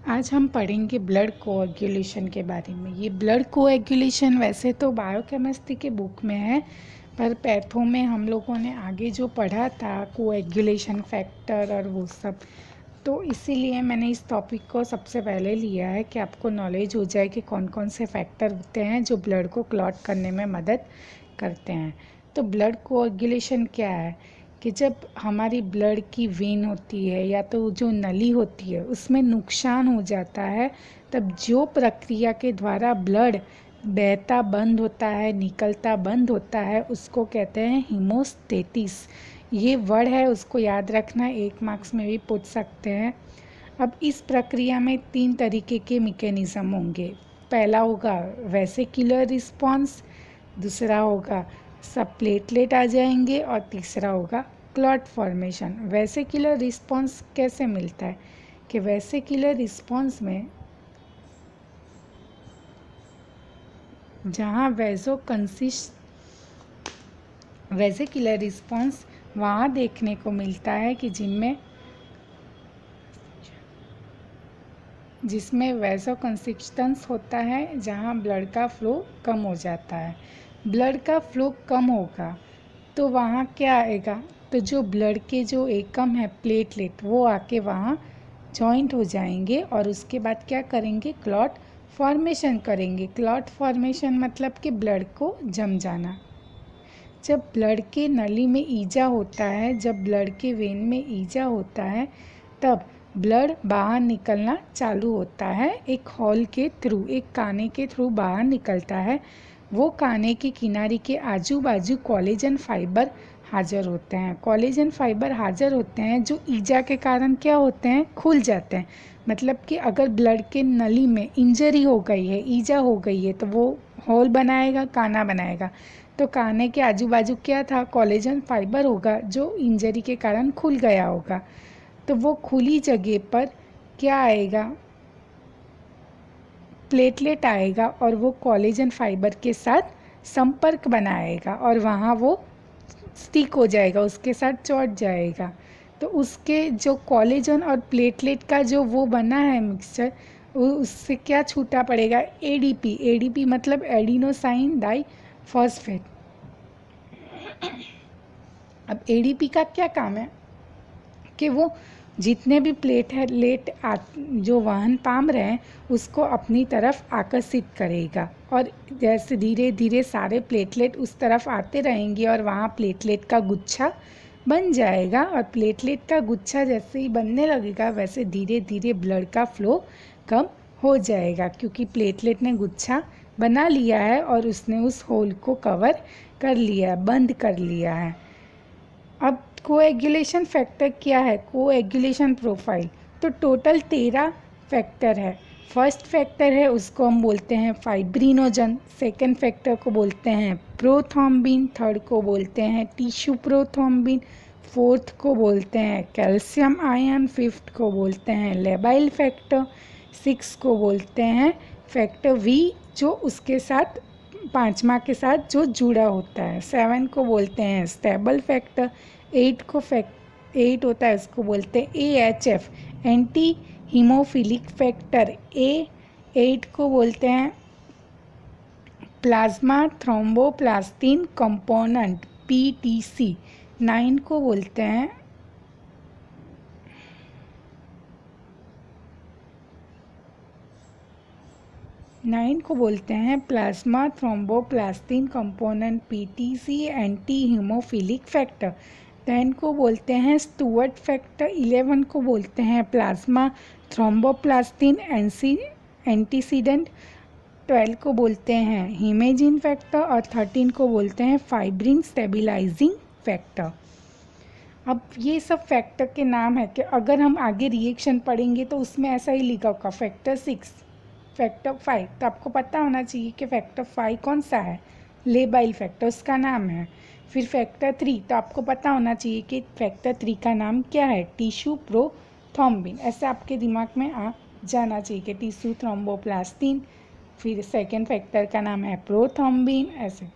आज हम पढ़ेंगे ब्लड कोएगुलेशन के बारे में। ये ब्लड कोएगुलेशन वैसे तो बायोकेमिस्ट्री के बुक में है, पर पैथो में हम लोगों ने आगे जो पढ़ा था कोएगुलेशन फैक्टर और वो सब, तो इसीलिए मैंने इस टॉपिक को सबसे पहले लिया है कि आपको नॉलेज हो जाए कि कौन कौन से फैक्टर होते हैं जो ब्लड को क्लॉट करने में मदद करते हैं। तो ब्लड कोएगुलेशन क्या है कि जब हमारी ब्लड की वेन होती है या तो जो नली होती है उसमें नुकसान हो जाता है, तब जो प्रक्रिया के द्वारा ब्लड बहता बंद होता है, निकलता बंद होता है, उसको कहते हैं हीमोस्टेसिस। ये वर्ड है, उसको याद रखना, 1 मार्क्स में भी पूछ सकते हैं। अब इस प्रक्रिया में 3 तरीके के मैकेनिज्म होंगे। पहला होगा वेसिकुलर रिस्पॉन्स, दूसरा होगा सब प्लेटलेट आ जाएंगे और तीसरा होगा क्लॉट फॉर्मेशन। वेसिकुलर रिस्पॉन्स कैसे मिलता है कि वेसिकुलर रिस्पॉन्स में जहाँ वेसिकुलर रिस्पॉन्स वहाँ देखने को मिलता है कि जिसमें वैसोकंस्ट्रिक्शंस होता है, जहाँ ब्लड का फ्लो कम हो जाता है। ब्लड का फ्लो कम होगा तो वहाँ क्या आएगा, तो जो ब्लड के जो एकम है प्लेटलेट, वो आके वहाँ जॉइंट हो जाएंगे और उसके बाद क्या करेंगे, क्लॉट फॉर्मेशन करेंगे। क्लॉट फॉर्मेशन मतलब कि ब्लड को जम जाना। जब ब्लड के नली में ईजा होता है, जब ब्लड के वेन में ईजा होता है, तब ब्लड बाहर निकलना चालू होता है। एक हॉल के थ्रू, एक काने के थ्रू बाहर निकलता है। वो काने के किनारे के आजू बाजू कोलेजन फाइबर हाजिर होते हैं। कोलेजन फाइबर हाजिर होते हैं जो ईजा के कारण क्या होते हैं, खुल जाते हैं। मतलब कि अगर ब्लड के नली में इंजरी हो गई है, ईजा हो गई है, तो वो होल बनाएगा, काना बनाएगा। तो काने के आजू बाजू क्या था, कोलेजन फाइबर होगा जो इंजरी के कारण खुल गया होगा। तो वो खुली जगह पर क्या आएगा, प्लेटलेट आएगा और वो कोलेजन फाइबर के साथ संपर्क बनाएगा और वहाँ वो स्टिक हो जाएगा, उसके साथ चौंट जाएगा। तो उसके जो कोलेजन और प्लेटलेट का जो वो बना है मिक्सचर, उससे क्या छूटा पड़ेगा, एडीपी। एडीपी मतलब एडिनोसाइन डाइफॉस्फेट। अब एडीपी का क्या काम है कि वो जितने भी प्लेटलेट जो वहन पाम रहे हैं उसको अपनी तरफ आकर्षित करेगा, और जैसे धीरे धीरे सारे प्लेटलेट उस तरफ आते रहेंगे और वहाँ प्लेटलेट का गुच्छा बन जाएगा। और प्लेटलेट का गुच्छा जैसे ही बनने लगेगा वैसे धीरे धीरे ब्लड का फ्लो कम हो जाएगा, क्योंकि प्लेटलेट ने गुच्छा बना लिया है और उसने उस होल को कवर कर लिया है, बंद कर लिया है। अब कोएगुलेशन फैक्टर क्या है, कोएगुलेशन प्रोफाइल। तो टोटल 13 फैक्टर है। फर्स्ट फैक्टर है उसको हम बोलते हैं फाइब्रिनोजन, सेकंड फैक्टर को बोलते हैं प्रोथ्रोम्बिन, थर्ड को बोलते हैं टिश्यू प्रोथ्रोम्बिन, फोर्थ को बोलते हैं कैल्शियम आयन, फिफ्थ को बोलते हैं लेबाइल फैक्टर, सिक्स को बोलते हैं फैक्टर वी जो उसके साथ पाँचवा के साथ जो जुड़ा होता है, 7 को बोलते हैं स्टेबल फैक्टर, 8 होता है उसको बोलते हैं AHF एंटी हीमोफिलिक फैक्टर, 8 को बोलते हैं प्लाज्मा थ्रोम्बोप्लास्टिन कंपोनेंट PTC, 9 को बोलते हैं plasma thromboplastin component PTC anti haemophilic factor. 10 को बोलते हैं स्टुअर्ट फैक्टर, 11 को बोलते हैं प्लाज्मा थ्रोम्बोप्लास्टिन एंटीसीडेंट, 12 को बोलते हैं हीमेजिन फैक्टर और 13 को बोलते हैं फाइब्रिन स्टेबिलाइजिंग फैक्टर। अब ये सब फैक्टर के नाम है कि अगर हम आगे रिएक्शन पढ़ेंगे तो उसमें ऐसा ही लिखा होगा फैक्टर 6, फैक्टर 5, तो आपको पता होना चाहिए कि फैक्टर 5 कौन सा है, लेबाइल फैक्टर उसका नाम है। फिर फैक्टर 3, तो आपको पता होना चाहिए कि फैक्टर 3 का नाम क्या है, टिश्यू प्रोथ्रोम्बिन। ऐसे आपके दिमाग में आ जाना चाहिए कि टिश्यू थ्रोम्बोप्लास्टिन, फिर सेकेंड फैक्टर का नाम है प्रोथ्रोम्बिन, ऐसे।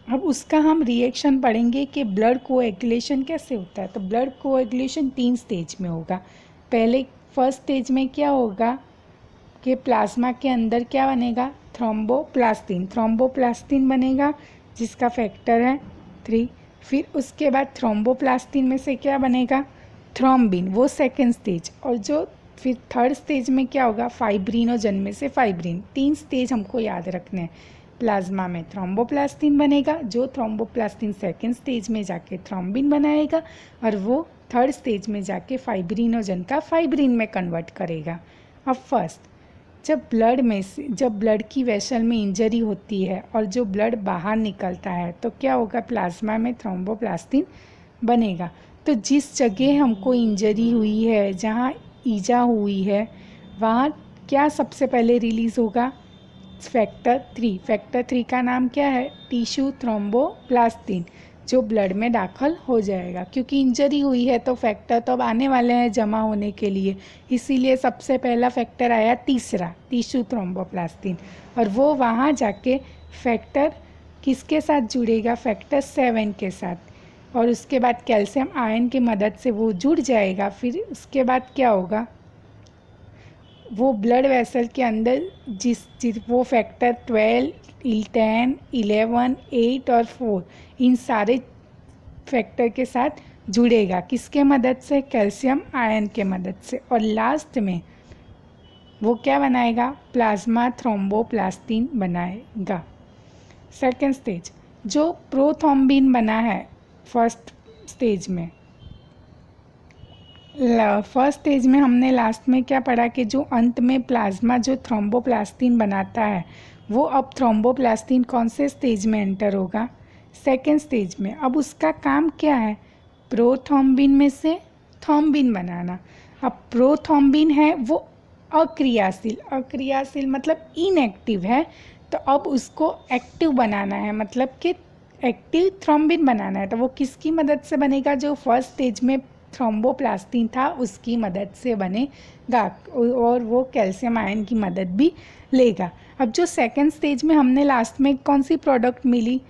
अब उसका हम रिएक्शन पढ़ेंगे कि ब्लड कोएगुलेशन कैसे होता है। तो ब्लड कोएगुलेशन 3 स्टेज में होगा। पहले फर्स्ट स्टेज में क्या होगा कि प्लाज्मा के अंदर क्या बनेगा, थ्रोम्बोप्लास्टिन बनेगा जिसका फैक्टर है 3। फिर उसके बाद थ्रोम्बोप्लास्टिन में से क्या बनेगा, थ्रोम्बिन, वो सेकेंड स्टेज। और जो फिर थर्ड स्टेज में क्या होगा, फाइब्रिनोजन में से फाइब्रिन। 3 स्टेज हमको याद रखने हैं। प्लाज्मा में थ्रोम्बोप्लास्टिन बनेगा, जो थ्रोम्बोप्लास्टिन सेकेंड स्टेज में जाके थ्रोम्बिन बनाएगा और वो थर्ड स्टेज में जाके फाइब्रिनोजन का फाइब्रिन में कन्वर्ट करेगा। अब फर्स्ट, जब ब्लड की वेसल में इंजरी होती है और जो ब्लड बाहर निकलता है तो क्या होगा, प्लाज्मा में थ्रोम्बोप्लास्टिन बनेगा। तो जिस जगह हमको इंजरी हुई है, जहाँ ईजा हुई है, वहाँ क्या सबसे पहले रिलीज़ होगा, फैक्टर 3। फैक्टर 3 का नाम क्या है, टिश्यू थ्रोम्बोप्लास्टिन, जो ब्लड में दाखिल हो जाएगा। क्योंकि इंजरी हुई है तो फैक्टर तो अब आने वाले हैं जमा होने के लिए, इसीलिए सबसे पहला फैक्टर आया तीसरा, टिश्यू थ्रोम्बोप्लास्टिन। और वो वहाँ जाके फैक्टर किसके साथ जुड़ेगा, फैक्टर 7 के साथ। और उसके बाद कैल्शियम आयन की मदद से वो जुड़ जाएगा। फिर उसके बाद क्या होगा, वो ब्लड वेसल के अंदर वो फैक्टर 12, 10, 11, 8 और 4, इन सारे फैक्टर के साथ जुड़ेगा। किसके मदद से, कैल्शियम आयन के मदद से। और लास्ट में वो क्या बनाएगा, प्लाज्मा थ्रोम्बोप्लास्टिन बनाएगा। सेकेंड स्टेज, जो प्रोथ्रोम्बिन बना है फर्स्ट स्टेज में, फर्स्ट स्टेज में हमने लास्ट में क्या पढ़ा कि जो अंत में प्लाज्मा जो थ्रोम्बोप्लास्टिन बनाता है, वो अब थ्रोम्बोप्लास्टिन कौन से स्टेज में एंटर होगा, सेकेंड स्टेज में। अब उसका काम क्या है, प्रोथ्रोम्बिन में से थ्रोम्बिन बनाना। अब प्रोथ्रोम्बिन है वो अक्रियाशील मतलब इनएक्टिव है, तो अब उसको एक्टिव बनाना है, मतलब कि एक्टिव थ्रोम्बिन बनाना है। तो वो किसकी मदद से बनेगा, जो फर्स्ट स्टेज में थ्रोम्बोप्लास्टिन था उसकी मदद से बनेगा, और वो कैल्शियम आयन की मदद भी लेगा। अब जो सेकेंड स्टेज में हमने लास्ट में कौन सी प्रोडक्ट मिली,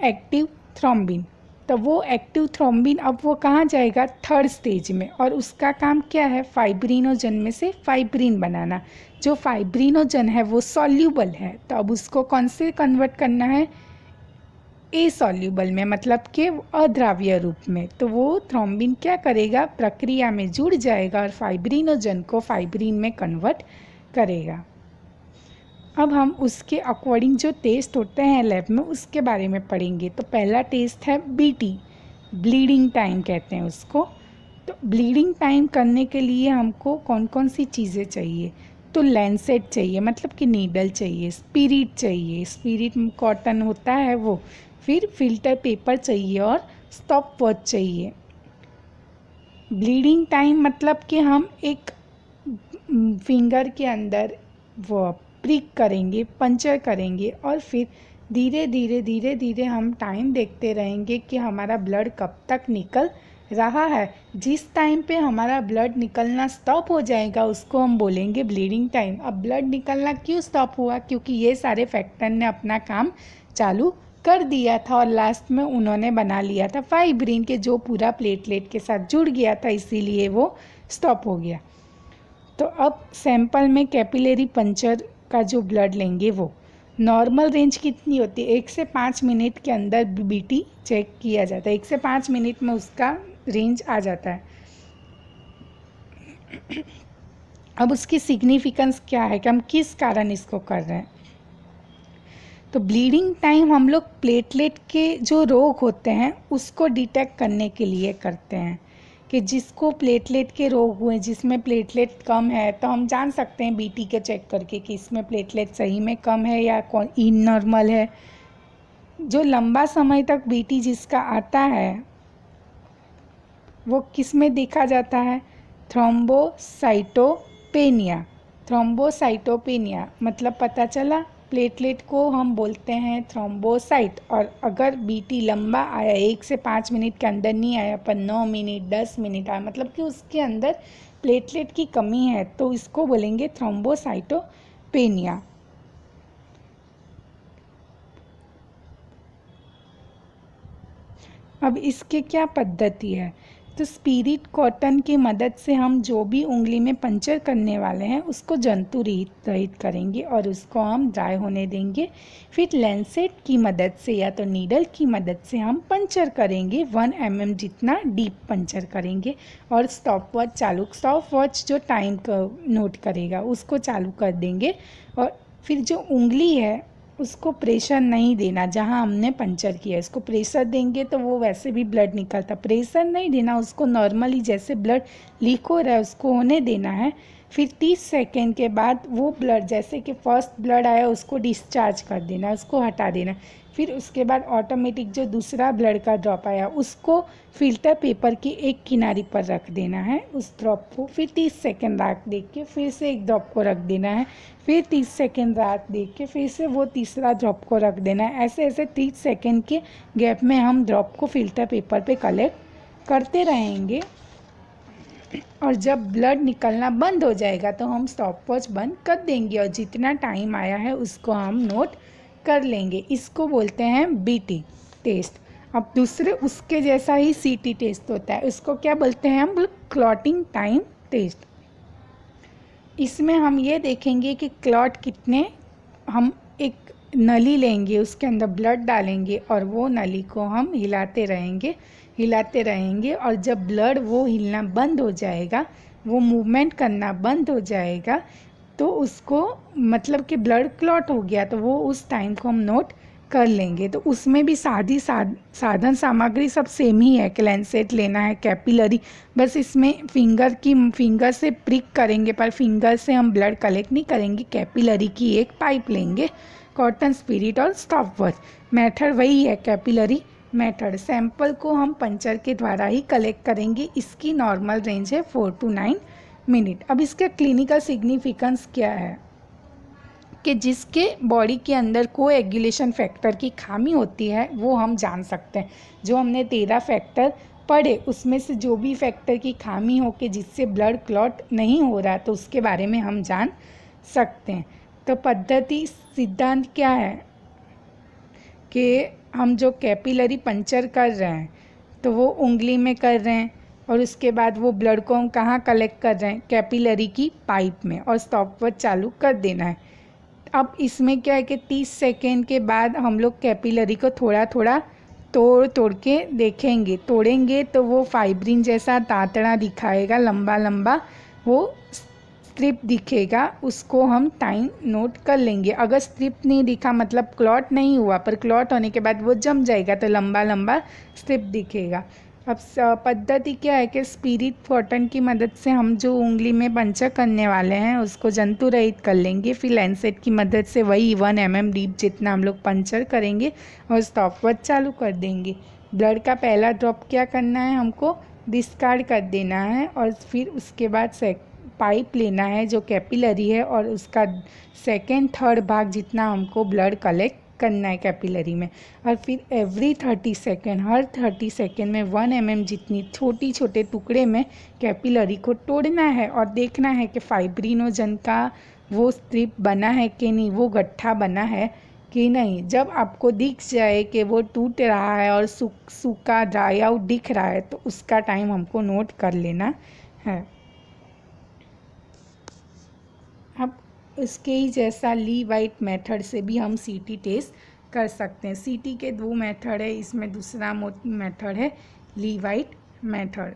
एक्टिव थ्रोम्बिन, तो वो एक्टिव थ्रोम्बिन अब वो कहाँ जाएगा, थर्ड स्टेज में। और उसका काम क्या है, फाइब्रिनोजन में से फाइब्रिन बनाना। जो फाइब्रिनोजन है वो सॉल्यूबल है, तो अब उसको कौन से कन्वर्ट करना है, ए सॉल्यूबल में, मतलब कि अद्राव्य रूप में। तो वो थ्रोम्बिन क्या करेगा, प्रक्रिया में जुड़ जाएगा और फाइब्रिनोजन को फाइब्रिन में कन्वर्ट करेगा। अब हम उसके अकॉर्डिंग जो टेस्ट होते हैं लैब में उसके बारे में पढ़ेंगे। तो पहला टेस्ट है बीटी, ब्लीडिंग टाइम कहते हैं उसको। तो ब्लीडिंग टाइम करने के लिए हमको कौन कौन सी चीज़ें चाहिए, तो लैंसेट चाहिए, मतलब कि नीडल चाहिए, स्पिरिट कॉटन होता है वो, फिर फिल्टर पेपर चाहिए और स्टॉप वॉच चाहिए। ब्लीडिंग टाइम मतलब कि हम एक फिंगर के अंदर वो प्रिक करेंगे, पंचर करेंगे और फिर धीरे धीरे हम टाइम देखते रहेंगे कि हमारा ब्लड कब तक निकल रहा है। जिस टाइम पे हमारा ब्लड निकलना स्टॉप हो जाएगा उसको हम बोलेंगे ब्लीडिंग टाइम। अब ब्लड निकलना क्यों स्टॉप हुआ, क्योंकि ये सारे फैक्टर ने अपना काम चालू कर दिया था और लास्ट में उन्होंने बना लिया था फाइब्रिन के, जो पूरा प्लेटलेट के साथ जुड़ गया था, इसीलिए वो स्टॉप हो गया। तो अब सैंपल में कैपिलरी पंचर का जो ब्लड लेंगे वो नॉर्मल रेंज कितनी होती है, 1 से 5 मिनट के अंदर बीटी चेक किया जाता है। 1 से 5 मिनट में उसका रेंज आ जाता है। अब उसकी सिग्निफिकेंस क्या है कि हम किस कारण इसको कर रहे हैं। तो ब्लीडिंग टाइम हम लोग प्लेटलेट के जो रोग होते हैं उसको डिटेक्ट करने के लिए करते हैं, कि जिसको प्लेटलेट के रोग हुए, जिसमें प्लेटलेट कम है, तो हम जान सकते हैं बीटी के चेक करके कि इसमें प्लेटलेट सही में कम है या कौन इन नॉर्मल है। जो लंबा समय तक बीटी जिसका आता है वो किस में देखा जाता है, थ्रोम्बोसाइटोपेनिया मतलब पता चला प्लेटलेट को हम बोलते हैं थ्रोम्बोसाइट। और अगर बीटी लंबा आया, 1 से 5 मिनट के अंदर नहीं आया पर 9 मिनट 10 मिनट आया, मतलब कि उसके अंदर प्लेटलेट की कमी है, तो इसको बोलेंगे थ्रोम्बोसाइटोपेनिया। अब इसके क्या पद्धति है, तो स्पिरिट कॉटन की मदद से हम जो भी उंगली में पंचर करने वाले हैं उसको जंतु रहित करेंगे और उसको हम ड्राई होने देंगे। फिर लैंसेट की मदद से या तो नीडल की मदद से हम पंचर करेंगे, 1 mm जितना डीप पंचर करेंगे। और स्टॉप वॉच जो टाइम का नोट करेगा उसको चालू कर देंगे। और फिर जो उंगली है उसको प्रेशर नहीं देना, जहाँ हमने पंचर किया इसको प्रेशर देंगे तो वो वैसे भी ब्लड निकलता, प्रेशर नहीं देना, उसको नॉर्मली जैसे ब्लड लीक हो रहा है उसको होने देना है। फिर 30 सेकेंड के बाद वो ब्लड जैसे कि फर्स्ट ब्लड आया उसको डिस्चार्ज कर देना, उसको हटा देना। फिर उसके बाद ऑटोमेटिक जो दूसरा ब्लड का ड्रॉप आया उसको फिल्टर पेपर की एक किनारे पर रख देना है उस ड्रॉप को। फिर 30 सेकेंड रात देख के फिर से एक ड्रॉप को रख देना है। फिर 30 सेकेंड रात देख के फिर से वो तीसरा ड्रॉप को रख देना है। ऐसे ऐसे 30 सेकेंड के गैप में हम ड्रॉप को फिल्टर पेपर पे कलेक्ट करते रहेंगे। और जब ब्लड निकलना बंद हो जाएगा तो हम स्टॉप वॉच बंद कर देंगे और जितना टाइम आया है उसको हम नोट कर लेंगे। इसको बोलते हैं बीटी टेस्ट। अब दूसरे उसके जैसा ही सीटी टेस्ट होता है, उसको क्या बोलते हैं हम, क्लॉटिंग टाइम टेस्ट। इसमें हम ये देखेंगे कि क्लॉट कितने, हम एक नली लेंगे उसके अंदर ब्लड डालेंगे और वो नली को हम हिलाते रहेंगे और जब ब्लड वो हिलना बंद हो जाएगा, वो मूवमेंट करना बंद हो जाएगा तो उसको मतलब कि ब्लड क्लॉट हो गया, तो वो उस टाइम को हम नोट कर लेंगे। तो उसमें भी साधन सामग्री सब सेम ही है कि लैंसेट लेना है, कैपिलरी, बस इसमें फिंगर से प्रिक करेंगे पर फिंगर से हम ब्लड कलेक्ट नहीं करेंगे। कैपिलरी की एक पाइप लेंगे, कॉटन स्पिरिट और स्टॉप वॉच। मेथड वही है, कैपिलरी मेथड। सैंपल को हम पंचर के द्वारा ही कलेक्ट करेंगे। इसकी नॉर्मल रेंज है 4 to 9 मिनट। अब इसका क्लिनिकल सिग्निफिकेंस क्या है कि जिसके बॉडी के अंदर कोएगुलेशन फैक्टर की खामी होती है वो हम जान सकते हैं। जो हमने 13 फैक्टर पढ़े उसमें से जो भी फैक्टर की खामी हो कि जिससे ब्लड क्लॉट नहीं हो रहा तो उसके बारे में हम जान सकते हैं। तो पद्धति सिद्धांत क्या है कि हम जो कैपिलरी पंचर कर रहे हैं तो वो उंगली में कर रहे हैं और उसके बाद वो ब्लड को हम कहाँ कलेक्ट कर रहे हैं, कैपिलरी की पाइप में, और स्टॉप वॉच चालू कर देना है। अब इसमें क्या है कि 30 सेकेंड के बाद हम लोग कैपिलरी को थोड़ा थोड़ा तोड़ के देखेंगे, तोड़ेंगे तो वो फाइब्रिन जैसा तांतड़ा दिखाएगा, लंबा लंबा वो स्ट्रिप दिखेगा, उसको हम टाइम नोट कर लेंगे। अगर स्ट्रिप नहीं दिखा मतलब क्लॉट नहीं हुआ, पर क्लॉट होने के बाद वो जम जाएगा तो लंबा लंबा स्ट्रिप दिखेगा। अब पद्धति क्या है कि स्पिरिट कॉटन की मदद से हम जो उंगली में पंचर करने वाले हैं उसको जंतु रहित कर लेंगे। फिर लैंसेट की मदद से वही 1 mm डीप जितना हम लोग पंचर करेंगे और स्टॉप वॉच चालू कर देंगे। ब्लड का पहला ड्रॉप क्या करना है, हमको डिस्कार्ड कर देना है और फिर उसके बाद पाइप लेना है जो कैपिलरी है और उसका सेकेंड थर्ड भाग जितना हमको ब्लड कलेक्ट करना है कैपिलरी में। और फिर एवरी 30 सेकेंड, हर 30 सेकेंड में 1 mm जितनी छोटे टुकड़े में कैपिलरी को तोड़ना है और देखना है कि फाइब्रिनोजन का वो स्ट्रिप बना है कि नहीं, वो गट्ठा बना है कि नहीं। जब आपको दिख जाए कि वो टूट रहा है और सूखा ड्राई आउट दिख रहा है तो उसका टाइम हमको नोट कर लेना है। अब इसके ही जैसा ली वाइट मेथड से भी हम सीटी टेस्ट कर सकते हैं। सीटी के 2 मेथड है, इसमें दूसरा मेथड है ली वाइट मेथड।